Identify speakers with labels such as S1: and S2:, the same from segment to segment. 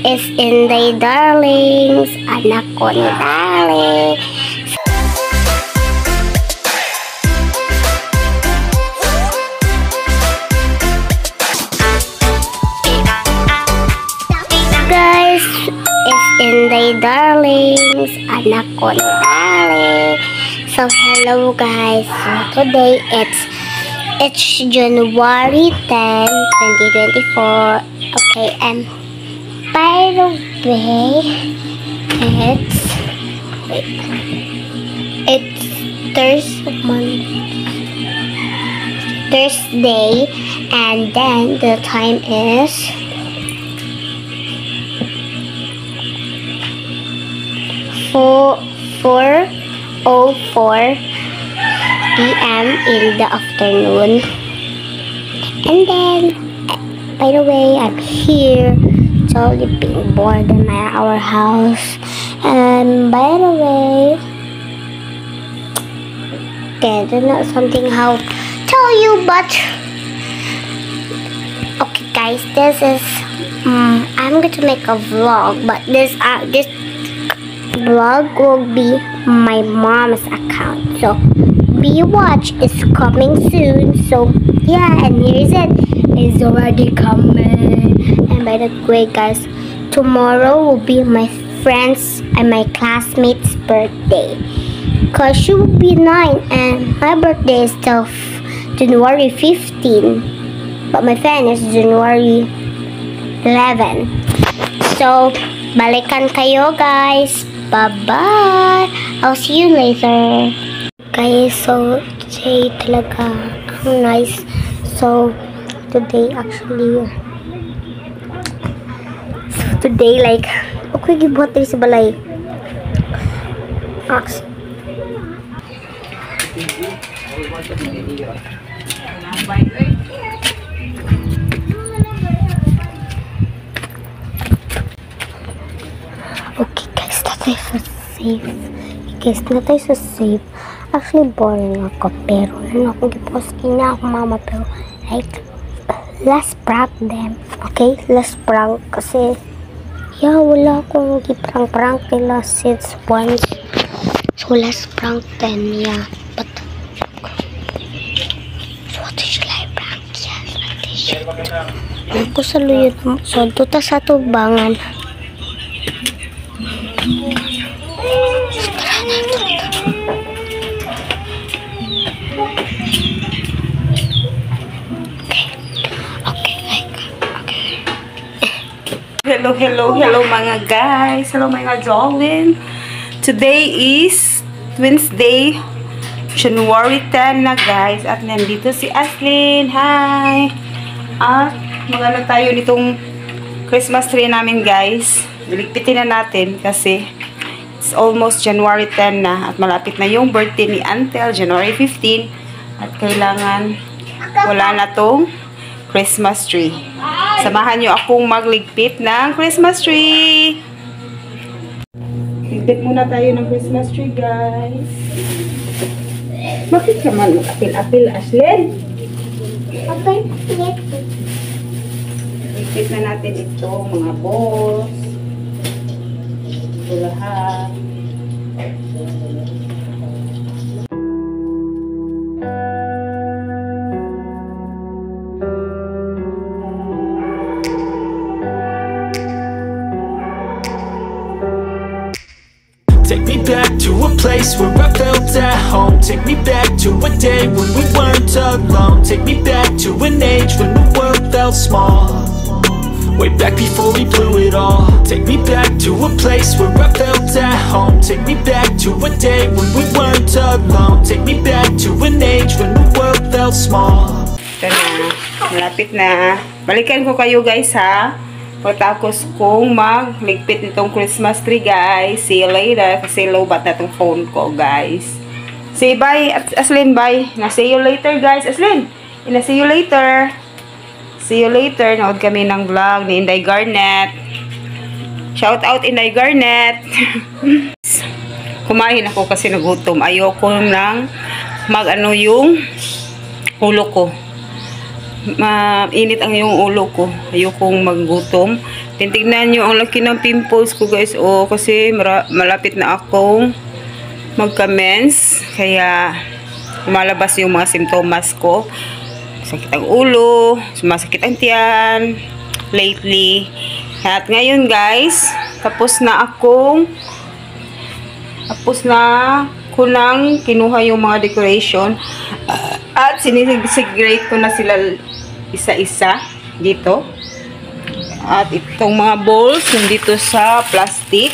S1: is Inday Darlings, anak ko ni Darling. Guys, it's Inday Darlings, anak ko ni Darling. So hello guys, so today it's January 10, 2024. Okay, and by the way, it's Thursday, and then the time is 4:04 p.m. in the afternoon. And then, by the way, I'm here, totally being bored in our house. And by the way, okay, I don't know something how to tell you, but okay, guys, this is I'm going to make a vlog, but this vlog will be my mom's account. So watch is coming soon. So yeah, and here's it. It's already coming. And by the way, guys, tomorrow will be my friend's and my classmate's birthday, cause she will be 9 and my birthday is still January 15, but my friend is January 11. So balikan kayo, guys. Bye bye. I'll see you later. Guys, so today talaga ang nice. So today like okay, gibuhat rin sa balay. Okay guys, natay sa safe. Natay sa safe. Actually, boring ako, pero ano akong gipost niya ako mama, pero like, let's prank them, okay? Let's prank, kasi yeah, wala akong giprank nila since once, so let's prank them, yeah, but so what should I prank? Yes, what should ano ko sa luyot mo, so tuta sa tubangan.
S2: Hello mga guys. Hello mga darling. Today is Wednesday, January 10 na guys. At nandito si Aslyn. Hi! At magano tayo nitong Christmas tree namin guys. Iligpitin na natin kasi it's almost January 10 na. At malapit na yung birthday ni Antel, January 15. At kailangan wala na tong Christmas tree. Samahan nyo akong magligpit ng Christmas tree. Ligpit muna tayo ng Christmas tree, guys. Bakit naman apil-apil, Aslyn? Ligpit na natin ito, mga balls. Ito lahat.
S3: Take me back to a place where I felt at home. Take me back to a day when we weren't alone. Take me back to an age when the world felt small. Way back before we blew it all. Take me back to a place where I felt at home. Take me back to a day when we weren't alone. Take me back to an age when the world felt small.
S2: Ito na, malapit na. Balikan ko kayo guys ha. Pagkatapos kong magligpit nitong Christmas tree, guys. See you later. Kasi low-bat na itong phone ko, guys. Say bye, Aslyn, bye. Na-see you later, guys. Aslyn, na-see you later. See you later. Nood kami ng vlog ni Inday Garnet. Shout out, Inday Garnet. Kumain ako kasi nagutom. Ayoko nang mag-ano yung ulo ko. mainit ang yung ulo ko. Ayokong maggutom. Tingnan nyo ang laki ng pimples ko guys. O, kasi malapit na akong magka-mens. Kaya lumalabas yung mga simptomas ko. Sakit ang ulo, sumasakit ang tiyan lately. At ngayon guys, tapos na ko nang kinuha yung mga decoration at sinisegregate ko na sila isa-isa dito. At itong mga bowls nandito sa plastic.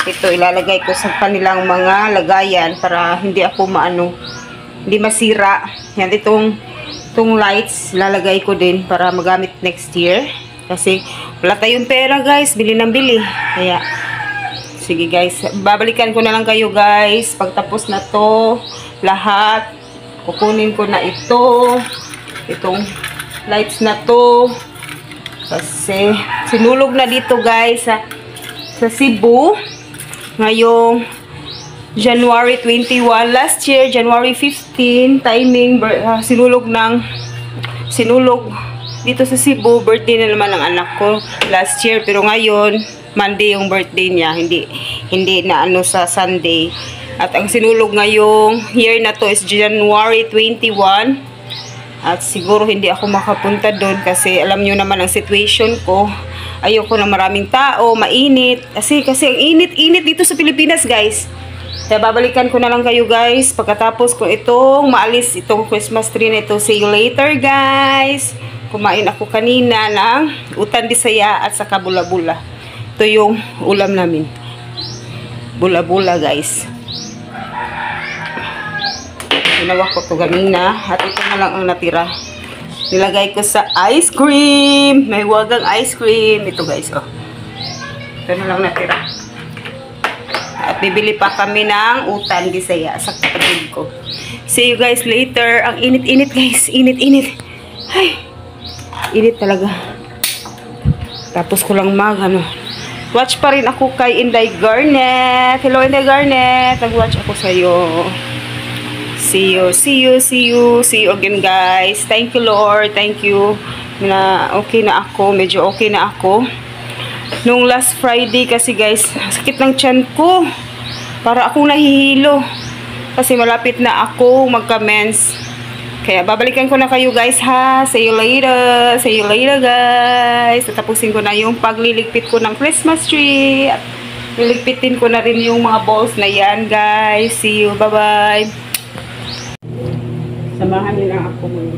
S2: Ito ilalagay ko sa kanilang mga lagayan para hindi ako hindi masira. Yan, itong lights lalagay ko din para magamit next year. Kasi wala tayong pera guys, bili ng bili. Kaya sige guys, babalikan ko na lang kayo guys pagtapos na to lahat. Kukunin ko na itong lights na to kasi sinulog na dito guys sa Cebu ngayong January 21. Last year January 15 timing sinulog dito sa Cebu. Birthday na naman ng anak ko last year, pero ngayon Monday yung birthday niya, hindi na sa Sunday. At ang sinulog ngayong year na to is January 21. At siguro hindi ako makapunta doon kasi alam nyo naman ang situation ko. Ayoko na maraming tao, mainit. Kasi ang init dito sa Pilipinas guys. Kaya babalikan ko na lang kayo guys pagkatapos ko maalis itong Christmas tree na ito. See you later guys. Kumain ako kanina ng utan Bisaya at saka bula-bula. Ito yung ulam namin. Bula-bula guys. Ginawa ko ito kanina at ito na lang ang natira. Nilagay ko sa ice cream. May wagang ice cream. Ito guys, oh. Ito na lang natira. At bibili pa kami ng utan Bisaya sa kapatid ko. See you guys later. Ang init-init guys. Init-init. Ay, init talaga. Tapos ko lang watch pa rin ako kay Inday Garnet. Hello Inday Garnet. Nag-watch ako sa'yo. See you again guys. Thank you Lord. Thank you na okay na ako. Medyo okay na ako. Nung last Friday kasi guys, sakit ng tiyan ko. Para akong nahihilo. Kasi malapit na ako magka-mens. Kaya babalikan ko na kayo guys ha. See you later. See you later guys. Tapusin ko na yung pagliligpit ko ng Christmas tree. At liligpitin ko na rin yung mga balls na yan guys. See you. Bye bye. Samahan niyo lang ako muna.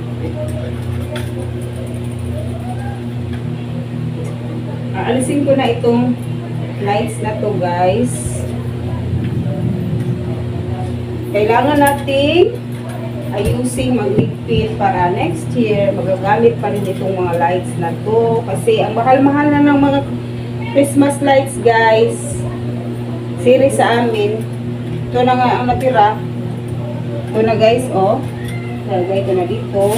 S2: Aalisin ko na itong lights na to guys. Kailangan natin ayusin magligpit para next year magagamit pa rin itong mga lights na to. Kasi ang mahal-mahal na ng mga Christmas lights guys. Series sa amin. Ito na nga ang natira. Ito na guys, oh. Lagay ko na dito.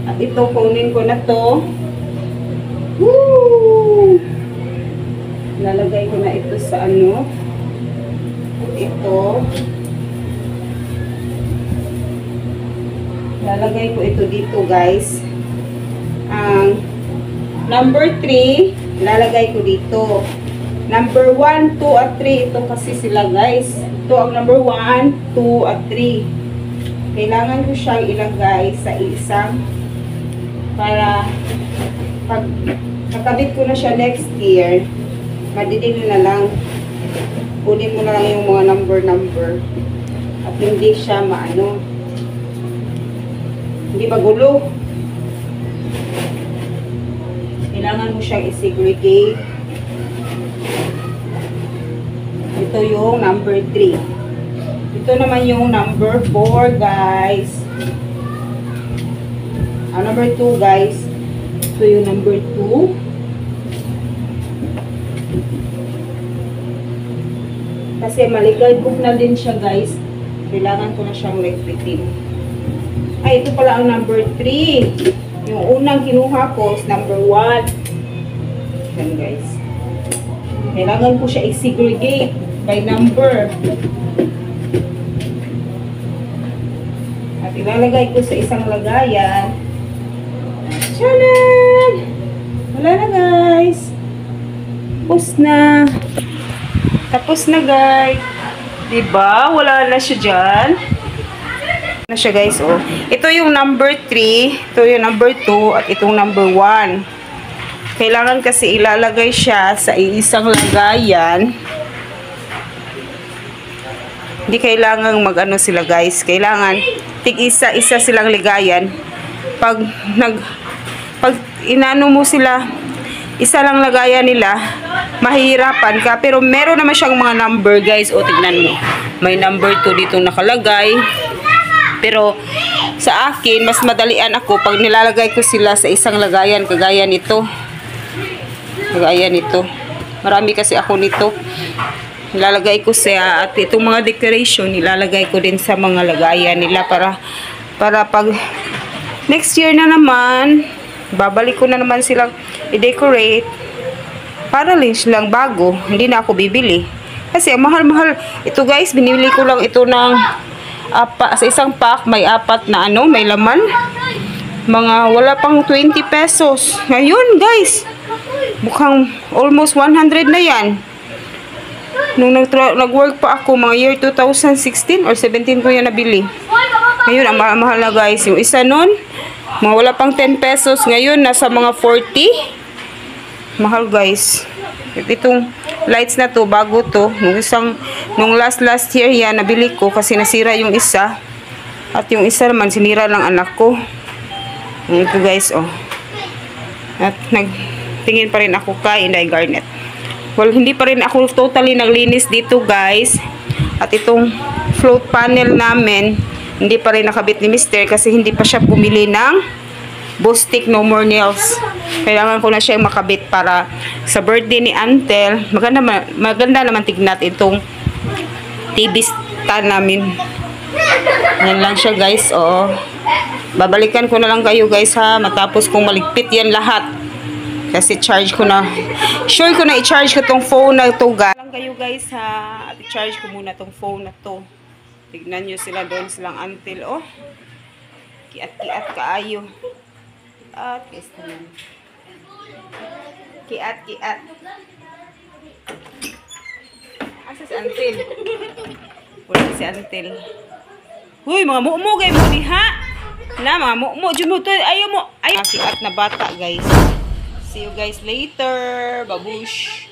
S2: At ito, kunin ko na to. Woo! Lalagay ko na ito sa ito. Lalagay ko ito dito guys. Ang number 3, lalagay ko dito. Number 1, 2, at 3. Ito kasi sila guys. Ito ang number 1, 2, at 3. Kailangan ko siyang ilagay sa isang para pag nakabit ko na siya next year, madidili na lang. Kunin mo na lang yung mga number at hindi siya hindi magulo. Kailangan mo siyang i-segregate. Ito yung number 3. Ito naman yung number 4 guys. Number 2 guys. Ito yung number 2. Kasi maligay-book na din siya guys. Kailangan ko na siyang repeatin. Ay, ito pala ang number 3. Yung unang kinuha ko is number 1. Yan guys. Kailangan ko siya i-segregate by number. At ilalagay ko sa isang lagayan Tanan! Wala na guys. Tapos na. Tapos na guys. Diba? Wala na siya dyan. Na siya guys, oh. Ito yung number 3, ito yung number 2, at itong number 1. Kailangan kasi ilalagay siya sa isang lagayan. Hindi kailangan mag-ano sila guys. Kailangan tig-isa-isa silang ligayan. Pag inano mo sila, isa lang lagayan nila, mahihirapan ka. Pero meron naman siyang mga number guys. O, tignan mo. May number 2 dito nakalagay. Pero sa akin, mas madalian ako pag nilalagay ko sila sa isang lagayan. Kagaya nito. Kagaya nito. Marami kasi ako nito. Nilalagay ko siya. At itong mga decoration, nilalagay ko din sa mga lagayan nila para pag next year na naman, babalik ko na naman silang i-decorate. Para lang silang bago. Hindi na ako bibili. Kasi ang mahal-mahal. Ito guys, binili ko lang ito ng sa isang pack, may 4 na ano, may laman. Mga wala pang 20 pesos. Ngayon guys, mukhang almost 100 na yan. Nung nag-work pa ako, mga year 2016 or 17 ko yan nabili. Ngayon, ang mahal na guys. Yung isa nun, mga wala pang 10 pesos. Ngayon, nasa mga 40. Mahal guys. Itong lights na to, bago to. Nung last year yan, nabili ko kasi nasira yung isa. At yung isa naman, sinira ng anak ko. Ito guys, oh. At nagtingin pa rin ako kay Inday Garnet. Well, hindi pa rin ako totally naglinis dito guys. At itong float panel namin, hindi pa rin nakabit ni Mister kasi hindi pa siya bumili ng Bostik No More Nails. Kailangan ko na siya makabit para sa birthday ni Antel. Maganda naman tignan itong TV stand namin. Yan lang siya guys. Oo. Babalikan ko na lang kayo guys ha. Matapos kong maligpit yan lahat. Kasi charge ko na. Sure ko na i-charge ko tong phone na to guys. Lang kayo guys ha. At i-charge ko muna tong phone na to. Tignan nyo sila doon silang Antel. Oh. Kiat-kiat kaayo. At guys naman. Kiat. Asa si Antel? Wala si Antel. Huy, mga mu'mo kayo mo diha. Na, mga mu'mo. Ayaw mo. Ay, kiat na bata guys. See you guys later. Babush.